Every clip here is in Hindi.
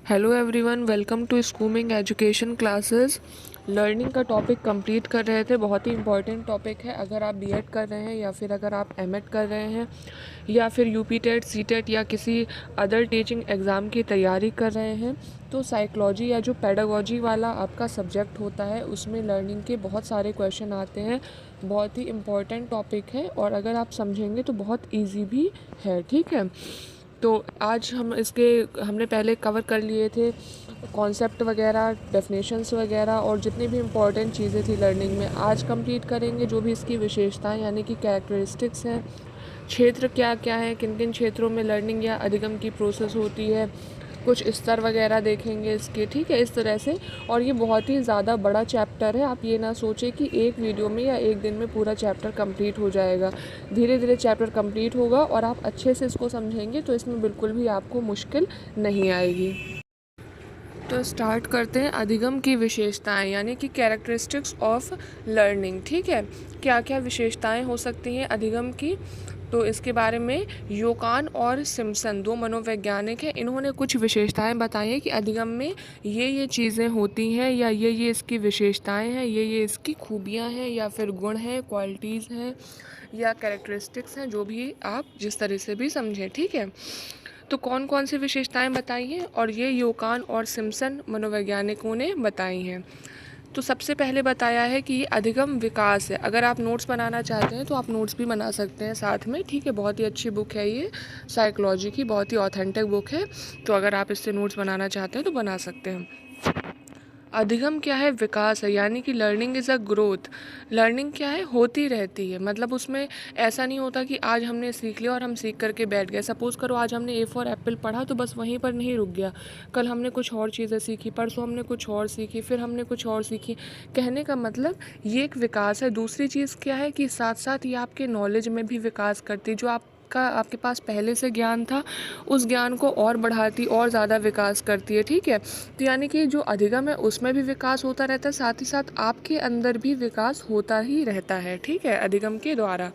Hello everyone, welcome to Schooming education classes. Learning का टॉपिक कंप्लीट कर रहे थे। बहुत ही इंपॉर्टेंट टॉपिक है। अगर आप बीएड कर रहे हैं या फिर अगर आप एमएड कर रहे हैं या फिर यूपी टेट, सी टेट या किसी अदर टीचिंग एग्ज़ाम की तैयारी कर रहे हैं तो साइकोलॉजी या जो पेडागोजी वाला आपका सब्जेक्ट होता है उसमें लर्निंग के बहुत सारे क्वेश्चन आते हैं। बहुत ही इम्पॉर्टेंट टॉपिक है और अगर आप समझेंगे तो बहुत ईजी भी है। ठीक है, तो आज हमने पहले कवर कर लिए थे कॉन्सेप्ट वगैरह, डेफिनेशंस वगैरह और जितनी भी इम्पोर्टेंट चीज़ें थी लर्निंग में। आज कंप्लीट करेंगे जो भी इसकी विशेषताएं यानी कि कैरेक्टरिस्टिक्स हैं, क्षेत्र क्या क्या है, किन किन क्षेत्रों में लर्निंग या अधिगम की प्रोसेस होती है, कुछ स्तर वगैरह देखेंगे इसके। ठीक है, इस तरह से। और ये बहुत ही ज़्यादा बड़ा चैप्टर है। आप ये ना सोचें कि एक वीडियो में या एक दिन में पूरा चैप्टर कंप्लीट हो जाएगा। धीरे धीरे चैप्टर कंप्लीट होगा और आप अच्छे से इसको समझेंगे तो इसमें बिल्कुल भी आपको मुश्किल नहीं आएगी। तो स्टार्ट करते हैं अधिगम की विशेषताएं यानी कि कैरेक्टरिस्टिक्स ऑफ लर्निंग। ठीक है, क्या क्या विशेषताएं हो सकती हैं अधिगम की, तो इसके बारे में योकान और सिम्पसन दो मनोवैज्ञानिक हैं। इन्होंने कुछ विशेषताएं बताई हैं कि अधिगम में ये चीज़ें होती हैं या ये इसकी विशेषताएं हैं, ये इसकी खूबियां हैं या फिर गुण हैं, क्वालिटीज़ हैं या कैरेक्टरिस्टिक्स हैं, जो भी आप जिस तरह से भी समझें। ठीक है, तो कौन कौन सी विशेषताएं बताई हैं और ये योकान और सिम्पसन मनोवैज्ञानिकों ने बताई हैं। तो सबसे पहले बताया है कि ये अधिगम विकास है। अगर आप नोट्स बनाना चाहते हैं तो आप नोट्स भी बना सकते हैं साथ में। ठीक है, बहुत ही अच्छी बुक है ये, साइकोलॉजी की बहुत ही ऑथेंटिक बुक है। तो अगर आप इससे नोट्स बनाना चाहते हैं तो बना सकते हैं। अधिगम क्या है? विकास है, यानी कि learning is a growth. Learning क्या है? होती रहती है। मतलब उसमें ऐसा नहीं होता कि आज हमने सीख लिया और हम सीख करके बैठ गए। सपोज़ करो आज हमने ए फॉर एप्पल पढ़ा तो बस वहीं पर नहीं रुक गया। कल हमने कुछ और चीज़ें सीखी, परसों हमने कुछ और सीखी, फिर हमने कुछ और सीखी। कहने का मतलब ये एक विकास है। दूसरी चीज़ क्या है कि साथ साथ ये आपके नॉलेज में भी विकास करती है। जो आपके पास पहले से ज्ञान था उस ज्ञान को और बढ़ाती, और ज़्यादा विकास करती है। ठीक है, तो यानी कि जो अधिगम है उसमें भी विकास होता रहता है, साथ ही साथ आपके अंदर भी विकास होता ही रहता है। ठीक है, अधिगम के द्वारा।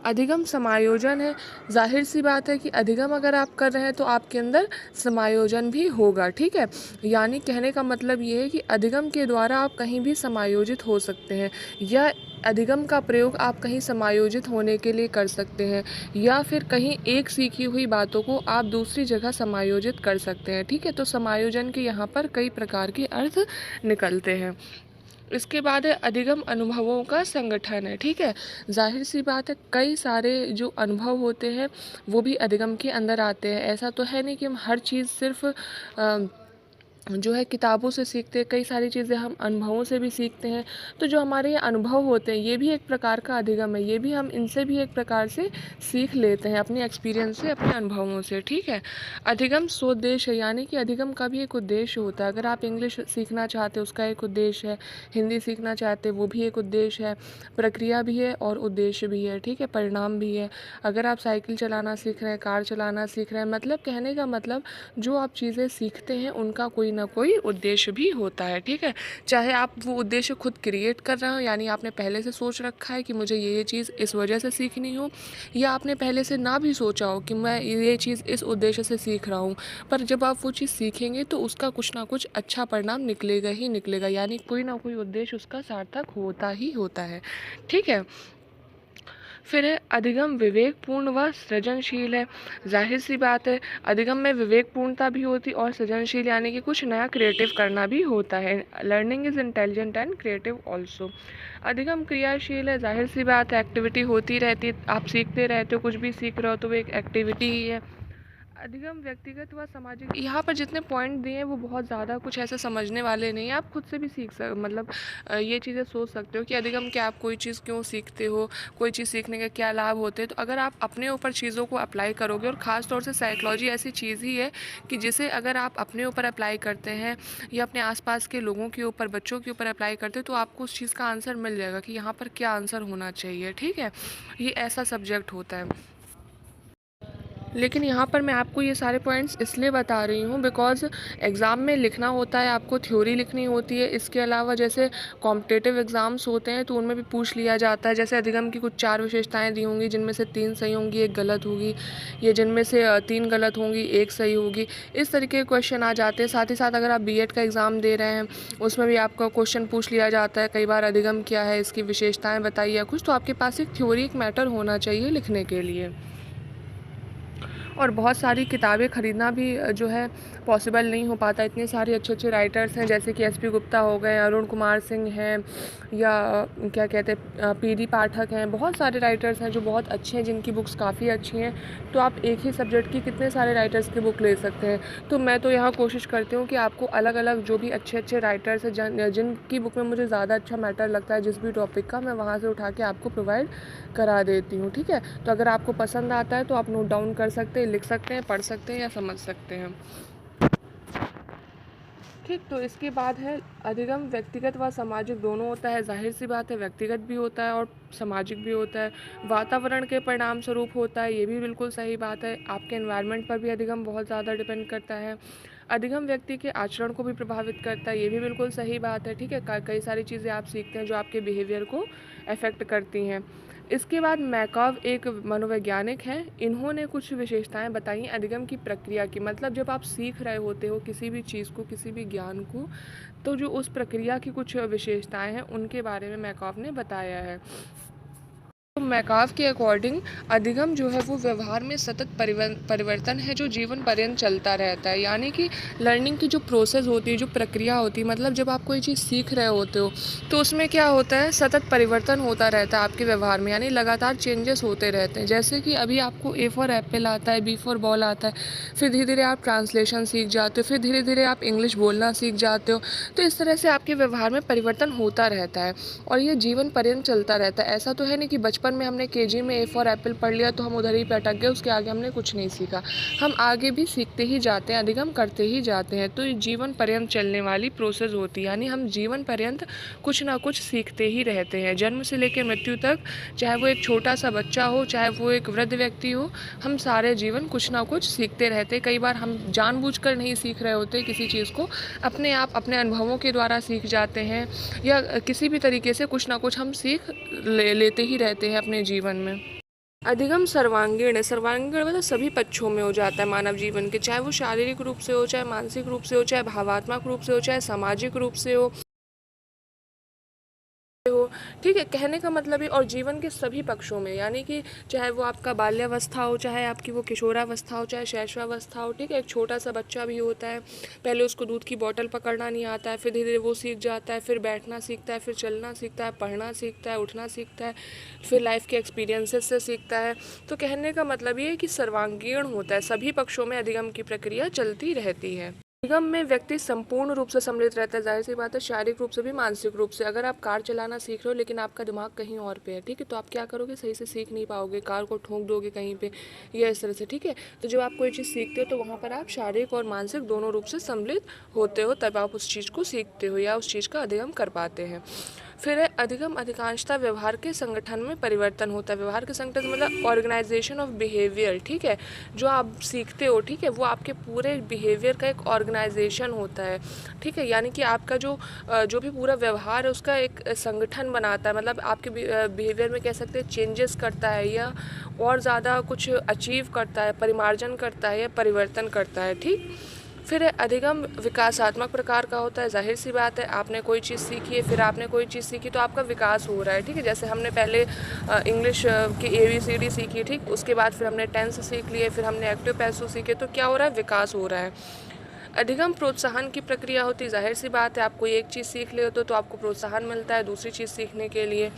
अधिगम समायोजन है। जाहिर सी बात है कि अधिगम अगर आप कर रहे हैं तो आपके अंदर समायोजन भी होगा। ठीक है, यानी कहने का मतलब ये है कि अधिगम के द्वारा आप कहीं भी समायोजित हो सकते हैं या अधिगम का प्रयोग आप कहीं समायोजित होने के लिए कर सकते हैं या फिर कहीं एक सीखी हुई बातों को आप दूसरी जगह समायोजित कर सकते हैं। ठीक है, तो समायोजन के यहाँ पर कई प्रकार के अर्थ निकलते हैं। इसके बाद है अधिगम अनुभवों का संगठन है। ठीक है, जाहिर सी बात है कई सारे जो अनुभव होते हैं वो भी अधिगम के अंदर आते हैं। ऐसा तो है नहीं कि हम हर चीज़ सिर्फ जो है किताबों से सीखते हैं, कई सारी चीज़ें हम अनुभवों से भी सीखते हैं। तो जो हमारे ये अनुभव होते हैं ये भी एक प्रकार का अधिगम है। ये भी हम इनसे भी एक प्रकार से सीख लेते हैं अपने एक्सपीरियंस से, अपने अनुभवों से। ठीक है, अधिगम स्वोद्देश्य है, यानी कि अधिगम का भी एक उद्देश्य होता है। अगर आप इंग्लिश सीखना चाहते हैं उसका एक उद्देश्य है, हिंदी सीखना चाहते हैं वो भी एक उद्देश्य है, प्रक्रिया भी है और उद्देश्य भी है। ठीक है, परिणाम भी है। अगर आप साइकिल चलाना सीख रहे हैं, कार चलाना सीख रहे हैं, मतलब कहने का मतलब जो आप चीज़ें सीखते हैं उनका कोई ना कोई उद्देश्य भी होता है। ठीक है, चाहे आप वो उद्देश्य खुद क्रिएट कर रहे हो, यानी आपने पहले से सोच रखा है कि मुझे ये चीज़ इस वजह से सीखनी हो, या आपने पहले से ना भी सोचा हो कि मैं ये चीज़ इस उद्देश्य से सीख रहा हूँ, पर जब आप वो चीज़ सीखेंगे तो उसका कुछ ना कुछ अच्छा परिणाम निकलेगा ही निकलेगा, यानी कोई ना कोई उद्देश्य उसका सार्थक होता ही होता है। ठीक है, फिर है अधिगम विवेकपूर्ण व सृजनशील है। जाहिर सी बात है अधिगम में विवेकपूर्णता भी होती और सृजनशील, यानी कि कुछ नया क्रिएटिव करना भी होता है। Learning is intelligent and creative also. अधिगम क्रियाशील है। जाहिर सी बात है एक्टिविटी होती रहती है, आप सीखते रहते हो, कुछ भी सीख रहे हो तो वो एक एक्टिविटी ही है। अधिगम व्यक्तिगत व सामाजिक, यहाँ पर जितने पॉइंट दिए हैं वो बहुत ज़्यादा कुछ ऐसे समझने वाले नहीं हैं। आप खुद से भी मतलब ये चीज़ें सोच सकते हो कि अधिगम क्या, आप कोई चीज़ क्यों सीखते हो, कोई चीज़ सीखने के क्या लाभ होते हैं। तो अगर आप अपने ऊपर चीज़ों को अप्लाई करोगे, और ख़ास तौर से साइकोलॉजी ऐसी चीज़ ही है कि जिसे अगर आप अपने ऊपर अप्लाई करते हैं या अपने आसपास के लोगों के ऊपर, बच्चों के ऊपर अप्लाई करते हो, तो आपको उस चीज़ का आंसर मिल जाएगा कि यहाँ पर क्या आंसर होना चाहिए। ठीक है, ये ऐसा सब्जेक्ट होता है। लेकिन यहाँ पर मैं आपको ये सारे पॉइंट्स इसलिए बता रही हूँ बिकॉज़ एग्ज़ाम में लिखना होता है, आपको थ्योरी लिखनी होती है। इसके अलावा जैसे कॉम्पिटिटिव एग्ज़ाम्स होते हैं तो उनमें भी पूछ लिया जाता है। जैसे अधिगम की कुछ 4 विशेषताएँ दी होंगी जिनमें से 3 सही होंगी, 1 गलत होगी, या जिनमें से 3 गलत होंगी, 1 सही होगी। इस तरीके के क्वेश्चन आ जाते हैं। साथ ही साथ अगर आप बीएड का एग्ज़ाम दे रहे हैं, उसमें भी आपका क्वेश्चन पूछ लिया जाता है कई बार, अधिगम क्या है, इसकी विशेषताएँ बताइए या कुछ। तो आपके पास एक थ्योरी, एक मैटर होना चाहिए लिखने के लिए। और बहुत सारी किताबें ख़रीदना भी जो है पॉसिबल नहीं हो पाता। इतने सारे अच्छे अच्छे राइटर्स हैं, जैसे कि एसपी गुप्ता हो गए, अरुण कुमार सिंह हैं, या क्या कहते हैं पीडी पाठक हैं। बहुत सारे राइटर्स हैं जो बहुत अच्छे हैं, जिनकी बुक्स काफ़ी अच्छी हैं। तो आप एक ही सब्जेक्ट की कितने सारे राइटर्स की बुक ले सकते हैं। तो मैं तो यहाँ कोशिश करती हूँ कि आपको अलग अलग जो भी अच्छे अच्छे राइटर्स हैं, जिनकी बुक में मुझे ज़्यादा अच्छा मैटर लगता है जिस भी टॉपिक का, मैं वहाँ से उठा के आपको प्रोवाइड करा देती हूँ। ठीक है, तो अगर आपको पसंद आता है तो आप नोट डाउन कर सकते हैं, लिख सकते हैं, पढ़ सकते हैं या समझ सकते हैं। ठीक, तो इसके बाद है अधिगम व्यक्तिगत व सामाजिक दोनों होता है। जाहिर सी बात है, व्यक्तिगत भी होता है और सामाजिक भी होता है। वातावरण के परिणाम स्वरूप होता है, ये भी बिल्कुल सही बात है। आपके एनवायरनमेंट पर भी अधिगम बहुत ज़्यादा डिपेंड करता है। अधिगम व्यक्ति के आचरण को भी प्रभावित करता है, ये भी बिल्कुल सही बात है। ठीक है, कई सारी चीज़ें आप सीखते हैं जो आपके बिहेवियर को अफेक्ट करती हैं। इसके बाद मैकॉव एक मनोवैज्ञानिक हैं, इन्होंने कुछ विशेषताएं बताई अधिगम की प्रक्रिया की। मतलब जब आप सीख रहे होते हो किसी भी चीज़ को, किसी भी ज्ञान को, तो जो उस प्रक्रिया की कुछ विशेषताएं हैं उनके बारे में मैकॉव ने बताया है। तो मैकॉव के अकॉर्डिंग अधिगम जो है वो व्यवहार में सतत परिवर्तन है जो जीवन पर्यंत चलता रहता है। यानी कि लर्निंग की जो प्रोसेस होती है, जो प्रक्रिया होती है, मतलब जब आप कोई चीज़ सीख रहे होते हो तो उसमें क्या होता है, सतत परिवर्तन होता रहता है आपके व्यवहार में, यानी लगातार चेंजेस होते रहते हैं। जैसे कि अभी आपको ए फॉर एप्पल आता है, बी फॉर बॉल आता है, फिर धीरे धीरे आप ट्रांसलेशन सीख जाते हो, फिर धीरे धीरे आप इंग्लिश बोलना सीख जाते हो। तो इस तरह से आपके व्यवहार में परिवर्तन होता रहता है और ये जीवन पर्यंत चलता रहता है। ऐसा तो है नहीं कि बचपन में हमने केजी में ए फॉर एप्पल पढ़ लिया तो हम उधर ही पे अटक गए, उसके आगे हमने कुछ नहीं सीखा। हम आगे भी सीखते ही जाते हैं, अधिगम करते ही जाते हैं। तो ये जीवन पर्यंत चलने वाली प्रोसेस होती है, यानी हम जीवन पर्यंत कुछ ना कुछ सीखते ही रहते हैं, जन्म से लेकर मृत्यु तक। चाहे वो एक छोटा सा बच्चा हो, चाहे वो एक वृद्ध व्यक्ति हो, हम सारे जीवन कुछ ना कुछ सीखते रहते हैं। कई बार हम जानबूझकर नहीं सीख रहे होते किसी चीज़ को, अपने आप अपने अनुभवों के द्वारा सीख जाते हैं, या किसी भी तरीके से कुछ ना कुछ हम सीख लेते ही रहते हैं अपने जीवन में। अधिगम सर्वांगीण है। सर्वांगीण मतलब सभी पक्षों में हो जाता है मानव जीवन के, चाहे वो शारीरिक रूप से हो, चाहे मानसिक रूप से हो, चाहे भावात्मक रूप से हो, चाहे सामाजिक रूप से हो। ठीक है, कहने का मतलब है, और जीवन के सभी पक्षों में, यानी कि चाहे वो आपका बाल्यावस्था हो, चाहे आपकी वो किशोरावस्था हो, चाहे शैशवावस्था हो। ठीक है, एक छोटा सा बच्चा भी होता है, पहले उसको दूध की बोतल पकड़ना नहीं आता है, फिर धीरे धीरे वो सीख जाता है, फिर बैठना सीखता है, फिर चलना सीखता है, पढ़ना सीखता है, उठना सीखता है, फिर लाइफ के एक्सपीरियंसेस से सीखता है। तो कहने का मतलब ये है कि सर्वांगीण होता है, सभी पक्षों में अधिगम की प्रक्रिया चलती रहती है। निगम में व्यक्ति संपूर्ण रूप से सम्मिलित रहता है। जाहिर सी बात है, शारीरिक रूप से भी, मानसिक रूप से। अगर आप कार चलाना सीख रहे हो लेकिन आपका दिमाग कहीं और पे है, ठीक है, तो आप क्या करोगे, सही से सीख नहीं पाओगे, कार को ठोक दोगे कहीं पे, या इस तरह से। ठीक है, तो जब आप कोई चीज़ सीखते हो तो वहाँ पर आप शारीरिक और मानसिक दोनों रूप से सम्मिलित होते हो, तब आप उस चीज़ को सीखते हो या उस चीज़ का अधिगम कर पाते हैं। फिर है अधिगम अधिकांशतः व्यवहार के संगठन में परिवर्तन होता है। व्यवहार के संगठन मतलब ऑर्गेनाइजेशन ऑफ बिहेवियर। ठीक है, जो आप सीखते हो, ठीक है, वो आपके पूरे बिहेवियर का एक ऑर्गेनाइजेशन होता है। ठीक है, यानी कि आपका जो भी पूरा व्यवहार है उसका एक संगठन बनाता है, मतलब आपके बिहेवियर में कह सकते हैं चेंजेस करता है, या और ज़्यादा कुछ अचीव करता है, परिमार्जन करता है या परिवर्तन करता है। ठीक, फिर अधिगम विकासात्मक प्रकार का होता है। जाहिर सी बात है, आपने कोई चीज़ सीखी है, फिर आपने कोई चीज़ सीखी तो आपका विकास हो रहा है। ठीक है, जैसे हमने पहले इंग्लिश की ABCD सीखी, ठीक, उसके बाद फिर हमने टेंस सीख लिए, फिर हमने एक्टिव पैसिव सीखे, तो क्या हो रहा है, विकास हो रहा है। अधिगम प्रोत्साहन की प्रक्रिया होती है। जाहिर सी बात है, आप कोई एक चीज़ सीख ले तो आपको प्रोत्साहन मिलता है दूसरी चीज़ सीखने के लिए।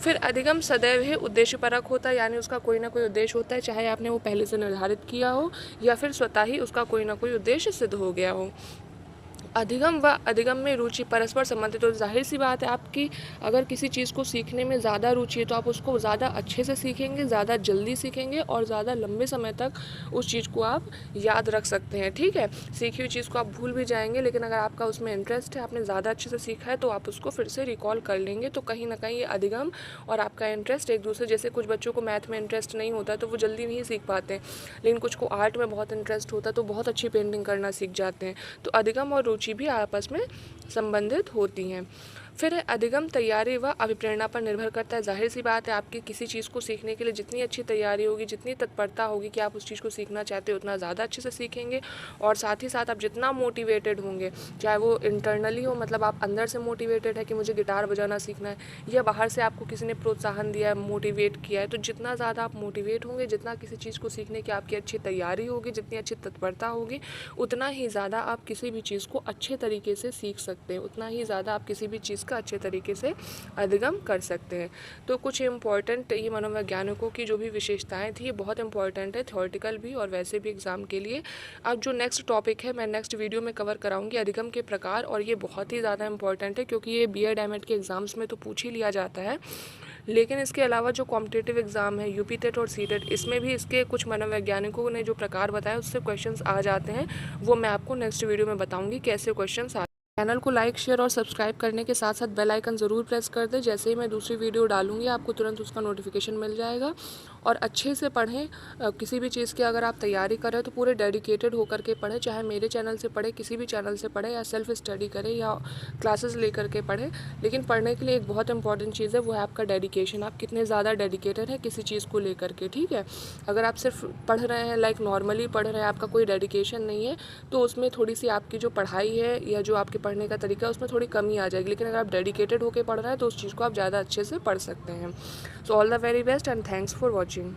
फिर अधिगम सदैव ही उद्देश्यपरक होता है, यानी उसका कोई ना कोई उद्देश्य होता है, चाहे आपने वो पहले से निर्धारित किया हो या फिर स्वतः ही उसका कोई ना कोई उद्देश्य सिद्ध हो गया हो। अधिगम व अधिगम में रुचि परस्पर संबंधित, तो जाहिर सी बात है आपकी अगर किसी चीज़ को सीखने में ज़्यादा रुचि है तो आप उसको ज़्यादा अच्छे से सीखेंगे, ज़्यादा जल्दी सीखेंगे और ज़्यादा लंबे समय तक उस चीज़ को आप याद रख सकते हैं। ठीक है, सीखी हुई चीज़ को आप भूल भी जाएंगे, लेकिन अगर आपका उसमें इंटरेस्ट है, आपने ज़्यादा अच्छे से सीखा है, तो आप उसको फिर से रिकॉल कर लेंगे। तो कहीं ना कहीं ये अधिगम और आपका इंटरेस्ट एक दूसरे, जैसे कुछ बच्चों को मैथ में इंटरेस्ट नहीं होता तो वो जल्दी नहीं सीख पाते, लेकिन कुछ को आर्ट में बहुत इंटरेस्ट होता है तो बहुत अच्छी पेंटिंग करना सीख जाते हैं। तो अधिगम और रुचि भी आपस में संबंधित होती हैं। फिर अधिगम तैयारी व अभिप्रेरणा पर निर्भर करता है। जाहिर सी बात है आपकी किसी चीज़ को सीखने के लिए जितनी अच्छी तैयारी होगी, जितनी तत्परता होगी कि आप उस चीज़ को सीखना चाहते हो, उतना ज़्यादा अच्छे से सीखेंगे। और साथ ही साथ आप जितना मोटिवेटेड होंगे, चाहे वो इंटरनली हो, मतलब आप अंदर से मोटिवेटेड है कि मुझे गिटार बजाना सीखना है, या बाहर से आपको किसी ने प्रोत्साहन दिया है, मोटिवेट किया है, तो जितना ज़्यादा आप मोटिवेट होंगे, जितना किसी चीज़ को सीखने की आपकी अच्छी तैयारी होगी, जितनी अच्छी तत्परता होगी, उतना ही ज़्यादा आप किसी भी चीज़ को अच्छे तरीके से सीख सकते हैं, उतना ही ज़्यादा आप किसी भी चीज़ का अच्छे तरीके से अधिगम कर सकते हैं। तो कुछ इम्पॉर्टेंट ये मनोवैज्ञानिकों की जो भी विशेषताएं थी, ये बहुत इंपॉर्टेंट है थ्योरेटिकल भी और वैसे भी एग्ज़ाम के लिए। अब जो नेक्स्ट टॉपिक है मैं नेक्स्ट वीडियो में कवर कराऊंगी अधिगम के प्रकार, और ये बहुत ही ज़्यादा इंपॉर्टेंट है क्योंकि ये बीएड एमएड के एग्ज़ाम्स में तो पूछ ही लिया जाता है, लेकिन इसके अलावा जो कॉम्पिटिटिव एग्ज़ाम है यूपी टेट और सी टेट, इसमें भी इसके कुछ मनोवैज्ञानिकों ने जो प्रकार बताया उससे क्वेश्चंस आ जाते हैं। वो मैं आपको नेक्स्ट वीडियो में बताऊंगी कैसे क्वेश्चंस आ। चैनल को लाइक शेयर और सब्सक्राइब करने के साथ साथ बेल आइकन ज़रूर प्रेस कर दें। जैसे ही मैं दूसरी वीडियो डालूंगी आपको तुरंत उसका नोटिफिकेशन मिल जाएगा। और अच्छे से पढ़ें, किसी भी चीज़ की अगर आप तैयारी कर रहे हैं तो पूरे डेडिकेटेड होकर के पढ़ें, चाहे मेरे चैनल से पढ़ें, किसी भी चैनल से पढ़ें, या सेल्फ स्टडी करें या क्लासेस लेकर के पढ़ें। लेकिन पढ़ने के लिए एक बहुत इंपॉर्टेंट चीज़ है, वो है आपका डेडिकेशन, आप कितने ज़्यादा डेडिकेटेड हैं किसी चीज़ को लेकर के। ठीक है, अगर आप सिर्फ पढ़ रहे हैं, लाइक नॉर्मली पढ़ रहे हैं, आपका कोई डेडिकेशन नहीं है, तो उसमें थोड़ी सी आपकी जो पढ़ाई है या जो आपके पढ़ने का तरीका है उसमें थोड़ी कमी आ जाएगी। लेकिन अगर आप डेडिकेटेड होकर पढ़ रहे हैं तो उस चीज़ को आप ज़्यादा अच्छे से पढ़ सकते हैं। So all the very best and thanks for watching.